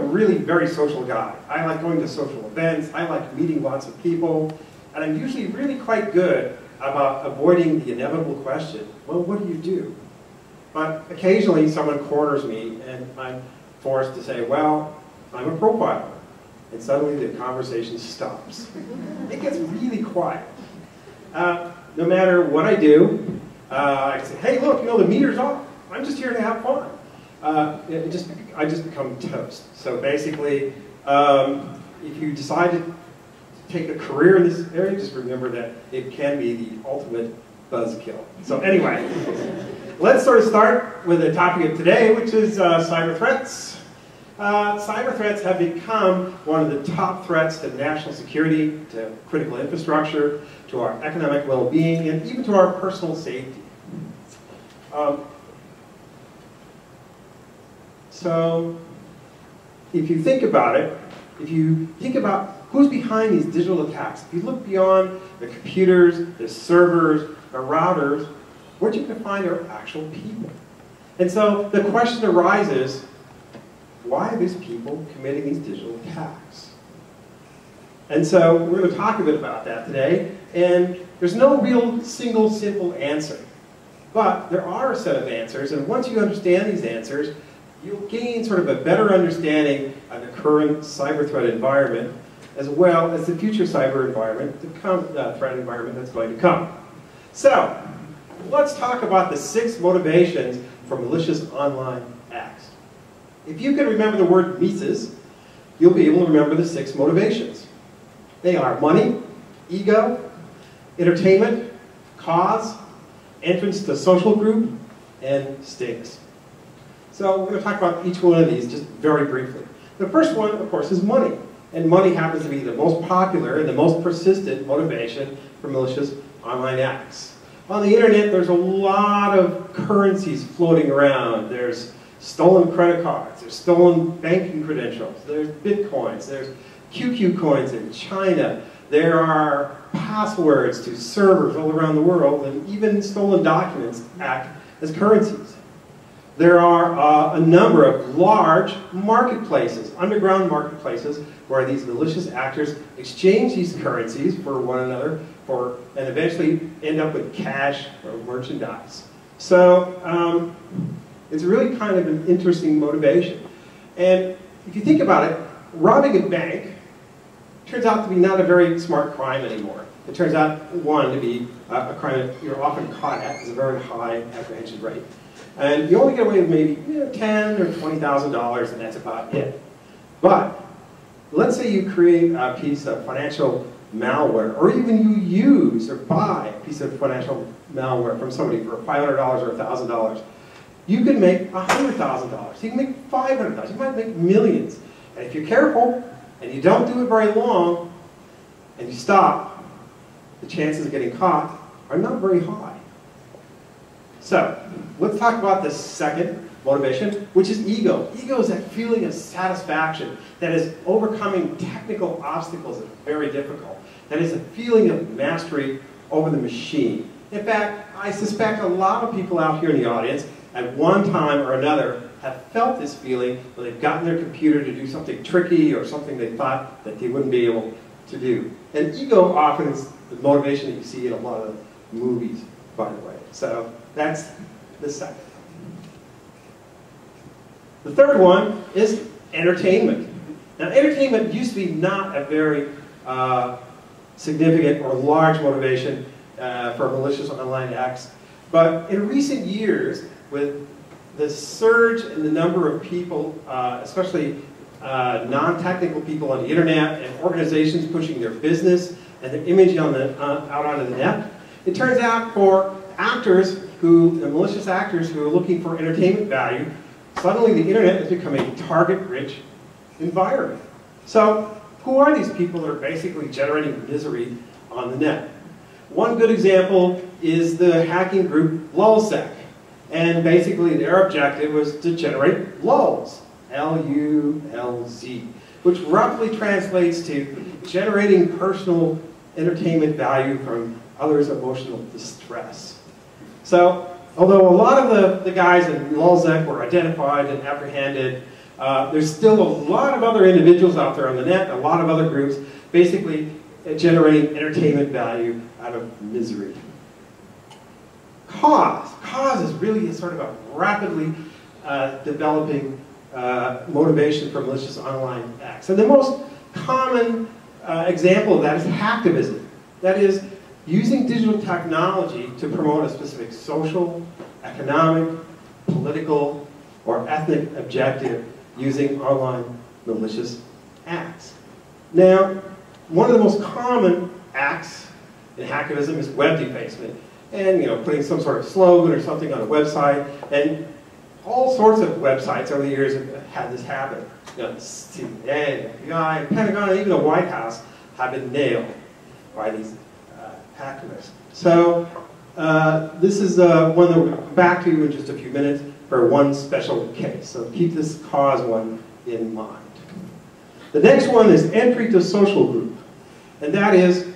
really very social guy. I like going to social events, I like meeting lots of people, and I'm usually really quite good about avoiding the inevitable question, well, what do you do? But occasionally someone corners me and I'm forced to say, well, I'm a profiler. And suddenly the conversation stops. It gets really quiet. No matter what I do, I say, hey, look, the meter's off. I'm just here to have fun. I just become toast. So basically, if you decide to take a career in this area, just remember that it can be the ultimate buzzkill. So anyway, let's sort of start with the topic of today, which is cyber threats. Cyber threats have become one of the top threats to national security, to critical infrastructure, to our economic well-being, and even to our personal safety. So, if you think about it, if you think about who's behind these digital attacks, if you look beyond the computers, the servers, the routers, what you can find are actual people. And so the question arises, why are these people committing these digital attacks? And so we're going to talk a bit about that today, and there's no real single simple answer. But there are a set of answers, and once you understand these answers, you'll gain sort of a better understanding of the current cyber threat environment, as well as the future cyber environment, threat environment that's going to come. So, let's talk about the 6 motivations for malicious online acts. If you can remember the word Mises, you'll be able to remember the 6 motivations. They are money, ego, entertainment, cause, entrance to social group, and status. So we're going to talk about each one of these just very briefly. The first one, of course, is money. And money happens to be the most popular and the most persistent motivation for malicious online acts. On the internet, there's a lot of currencies floating around. There's stolen credit cards, there's stolen banking credentials, there's bitcoins, there's QQ coins in China, there are passwords to servers all around the world, and even stolen documents act as currencies. There are a number of large marketplaces, underground marketplaces, where these malicious actors exchange these currencies for one another and eventually end up with cash or merchandise. So it's really kind of an interesting motivation. And if you think about it, robbing a bank turns out to be not a very smart crime anymore. It turns out, one, to be a crime that you're often caught at. It's a very high apprehension rate. And you only get away with maybe $10,000 or $20,000, and that's about it. But let's say you create a piece of financial malware, or even you use or buy a piece of financial malware from somebody for $500 or $1,000. You can make $100,000. You can make $500,000. You might make millions. And if you're careful and you don't do it very long, and you stop, the chances of getting caught are not very high. So, let's talk about the second motivation, which is ego. Ego is that feeling of satisfaction that is overcoming technical obstacles that are very difficult. That is a feeling of mastery over the machine. In fact, I suspect a lot of people out here in the audience at one time or another have felt this feeling when they've gotten their computer to do something tricky or something they thought that they wouldn't be able to do. And ego often is the motivation that you see in a lot of movies, by the way. So that's the second. The third one is entertainment. Now, entertainment used to be not a very significant or large motivation for malicious online acts, but in recent years, with the surge in the number of people, especially non-technical people on the internet and organizations pushing their business and their image on out onto the net, it turns out for actors the malicious actors who are looking for entertainment value, suddenly the internet has become a target-rich environment. So who are these people that are basically generating misery on the net? One good example is the hacking group LulzSec. And basically their objective was to generate lulz, L-U-L-Z, which roughly translates to generating personal entertainment value from others' emotional distress. So, although a lot of the guys in LulzSec were identified and apprehended, There's still a lot of other individuals out there on the net, a lot of other groups, basically generating entertainment value out of misery. Cause is really sort of a rapidly developing motivation for malicious online acts. And the most common example of that is hacktivism. That is, using digital technology to promote a specific social, economic, political, or ethnic objective using online malicious acts. Now, one of the most common acts in hacktivism is web defacement. And putting some sort of slogan or something on a website. And all sorts of websites over the years have had this happen. The CIA, FBI, Pentagon, and even the White House have been nailed by these hacktivists. So this is one that we're going to come back to in just a few minutes for one special case. So keep this cause one in mind. The next one is entry to social group. And that is,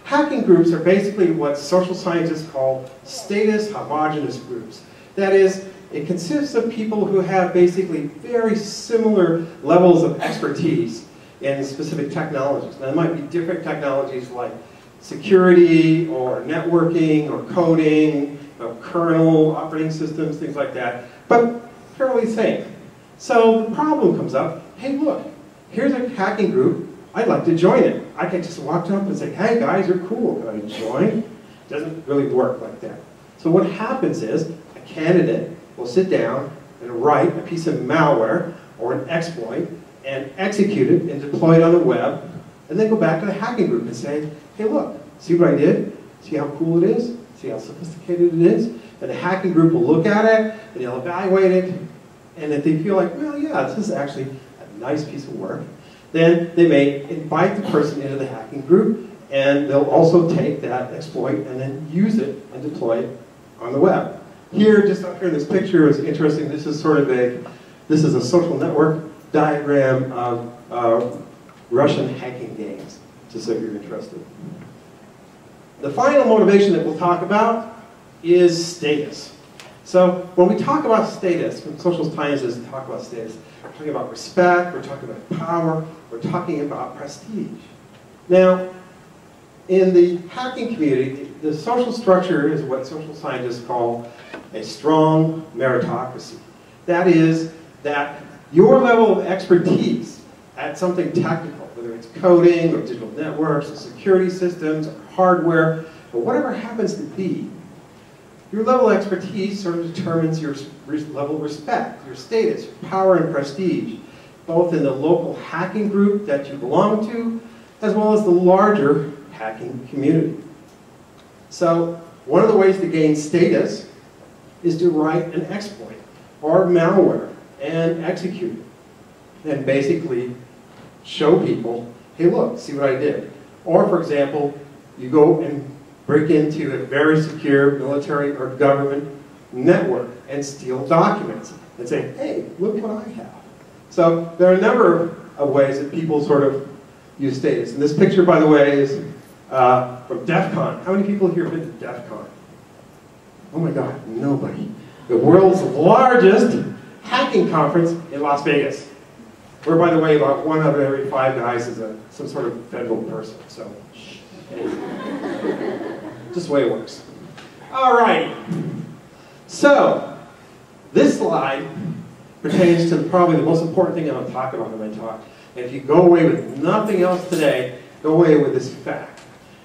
hacking groups are basically what social scientists call status homogeneous groups. That is, it consists of people who have basically very similar levels of expertise in specific technologies. Now, there might be different technologies like security or networking or coding, kernel operating systems, things like that, but fairly same. So the problem comes up, hey look, here's a hacking group, I'd like to join it. I can just walk up and say, hey guys, you're cool, can I join? It doesn't really work like that. So what happens is, a candidate will sit down and write a piece of malware or an exploit and execute it and deploy it on the web, and then go back to the hacking group and say, hey look, see what I did? See how cool it is? See how sophisticated it is? And the hacking group will look at it, and they'll evaluate it, and if they feel like, well yeah, this is actually a nice piece of work, then they may invite the person into the hacking group, and they'll also take that exploit and then use it and deploy it on the web. Here, just up here in this picture is interesting. This is sort of this is a social network diagram of Russian hacking games, just so you're interested. The final motivation that we'll talk about is status. So when we talk about status, when social scientists talk about status, we're talking about respect, we're talking about power, we're talking about prestige. Now, in the hacking community, the social structure is what social scientists call a strong meritocracy. That is, that your level of expertise at something technical, whether it's coding or digital networks or security systems or hardware, or whatever it happens to be, your level of expertise sort of determines your level of respect, your status, your power and prestige, both in the local hacking group that you belong to, as well as the larger hacking community. So one of the ways to gain status is to write an exploit or malware and execute it, and basically show people, hey look, see what I did. Or for example, you go and break into a very secure military or government network and steal documents and say, hey, look what I have. So there are a number of ways that people sort of use status. And this picture, by the way, is from DEF CON. How many people here have been to DEF CON? Oh my God, nobody. The world's largest hacking conference in Las Vegas. Where, by the way, about 1 out of every 5 guys is some sort of federal person. So, just the way it works. All right. So, this slide pertains to probably the most important thing I'm going to talk about in my talk. And if you go away with nothing else today, go away with this fact.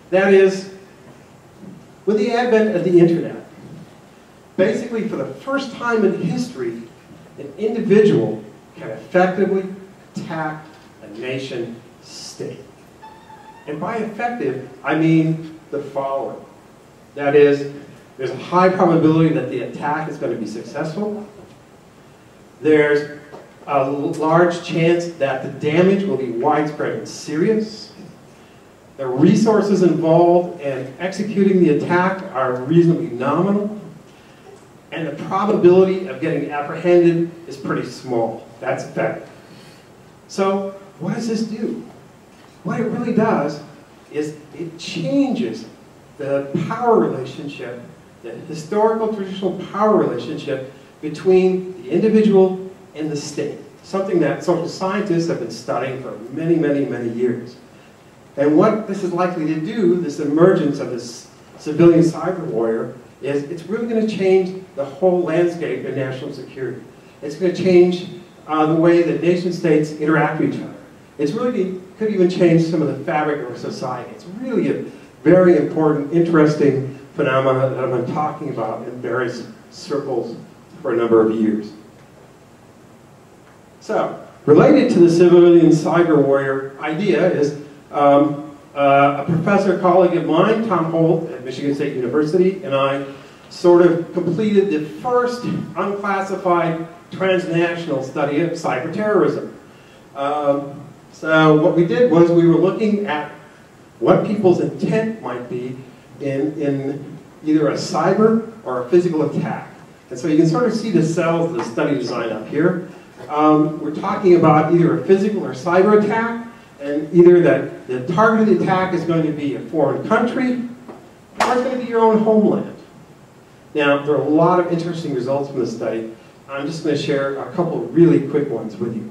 That is, with the advent of the internet, basically for the first time in history, an individual can effectively attack a nation state. And by effective, I mean the following. That is, there's a high probability that the attack is going to be successful. There's a large chance that the damage will be widespread and serious. The resources involved in executing the attack are reasonably nominal. And the probability of getting apprehended is pretty small. That's effective. So what does this do? What it really does is it changes the power relationship, the historical traditional power relationship between the individual and the state, something that social scientists have been studying for many, many, many years. And what this is likely to do, this emergence of this civilian cyber warrior, is it's really going to change the whole landscape in national security. It's going to change the way that nation states interact with each other. It's really could even change some of the fabric of our society. It's really a very important, interesting phenomenon that I've been talking about in various circles for a number of years. So, related to the civilian cyber warrior idea is a professor colleague of mine, Tom Holt at Michigan State University, and I sort of completed the first unclassified transnational study of cyber terrorism. So what we did was we were looking at what people's intent might be in either a cyber or a physical attack. And so you can sort of see the cells of the study design up here. We're talking about either a physical or cyber attack, and either that the target of the attack is going to be a foreign country, or it's going to be your own homeland. Now, there are a lot of interesting results from this study. I'm just going to share a couple of really quick ones with you.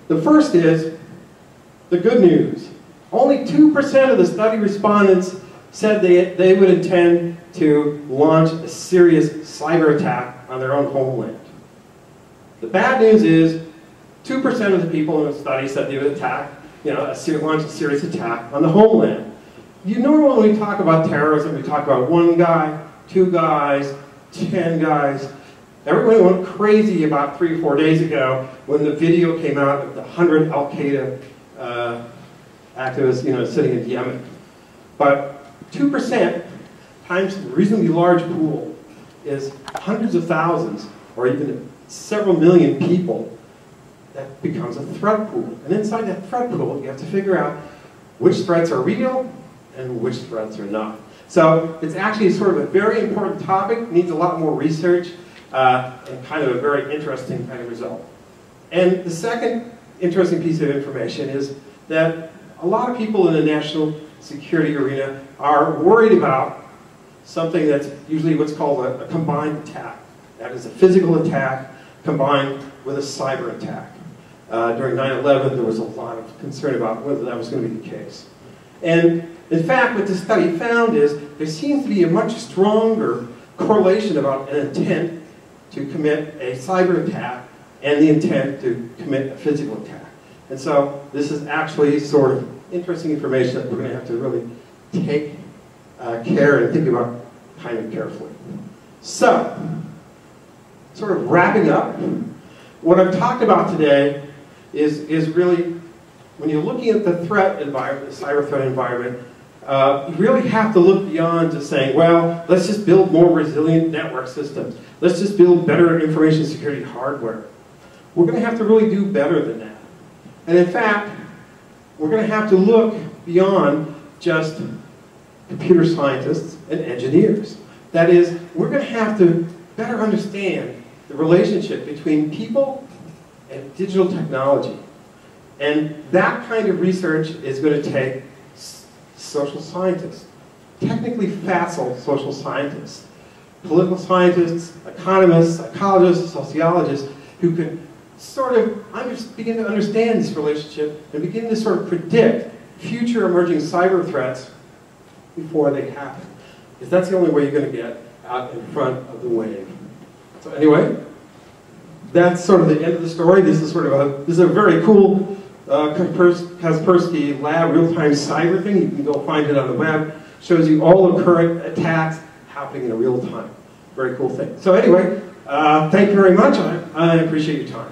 The first is the good news. Only 2% of the study respondents said they would intend to launch a serious cyber attack on their own homeland. The bad news is 2% of the people in the study said they would attack, launch a serious attack on the homeland. You normally, when we talk about terrorism, we talk about one guy, 2 guys, 10 guys. Everyone went crazy about 3 or 4 days ago when the video came out of the 100 Al-Qaeda activists, sitting in Yemen. But 2% times a reasonably large pool is hundreds of thousands, or even several million people. That becomes a threat pool. And inside that threat pool, you have to figure out which threats are real and which threats are not. So it's actually sort of a very important topic, needs a lot more research, and kind of a very interesting kind of result. And the second interesting piece of information is that a lot of people in the national security arena are worried about something that's usually what's called a combined attack. That is a physical attack combined with a cyber attack. During 9/11, there was a lot of concern about whether that was going to be the case. And in fact, what this study found is there seems to be a much stronger correlation about an intent to commit a cyber attack and the intent to commit a physical attack. And so this is actually sort of interesting information that we're going to have to really take care and think about kind of carefully. So, sort of wrapping up, what I've talked about today is really, when you're looking at the threat environment, the cyber threat environment, you really have to look beyond just saying, well, let's just build more resilient network systems. Let's just build better information security hardware. We're going to have to really do better than that. And in fact, we're going to have to look beyond just computer scientists and engineers. That is, we're going to have to better understand the relationship between people and digital technology. And that kind of research is going to take social scientists, technically facile social scientists, political scientists, economists, psychologists, sociologists, who can sort of begin to understand this relationship and begin to sort of predict future emerging cyber threats before they happen. Because that's the only way you're going to get out in front of the wave. So anyway, that's sort of the end of the story. This is a very cool Kaspersky Lab real-time cyber thing. You can go find it on the web. Shows you all the current attacks happening in real time. Very cool thing. So anyway, thank you very much. I appreciate your time.